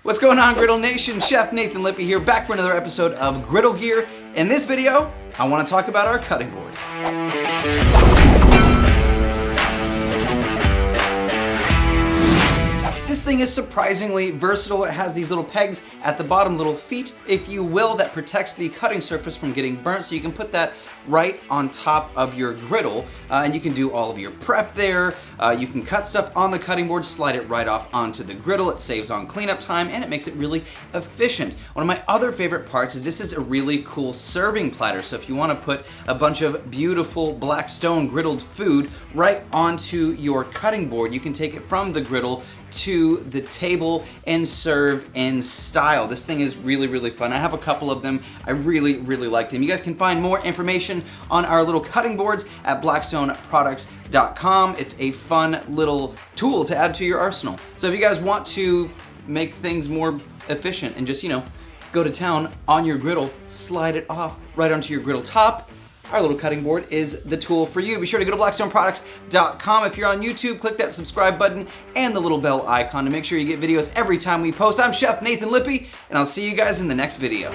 What's going on, Griddle Nation? Chef Nathan Lippy here, back for another episode of Griddle Gear. In this video, I want to talk about our cutting board. This thing is surprisingly versatile. It has these little pegs at the bottom, little feet, if you will, that protects the cutting surface from getting burnt. So you can put that right on top of your griddle, and you can do all of your prep there. You can cut stuff on the cutting board, slide it right off onto the griddle. It saves on cleanup time, and it makes it really efficient. One of my other favorite parts is this is a really cool serving platter. So if you want to put a bunch of beautiful Blackstone griddled food right onto your cutting board, you can take it from the griddle to the table and serve in style. This thing is really, really fun. I have a couple of them. I really, really like them. You guys can find more information on our little cutting boards at blackstoneproducts.com. It's a fun little tool to add to your arsenal. So if you guys want to make things more efficient and just, go to town on your griddle, slide it off right onto your griddle top, our little cutting board is the tool for you. Be sure to go to blackstoneproducts.com. If you're on YouTube, click that subscribe button and the little bell icon to make sure you get videos every time we post. I'm Chef Nathan Lippy, and I'll see you guys in the next video.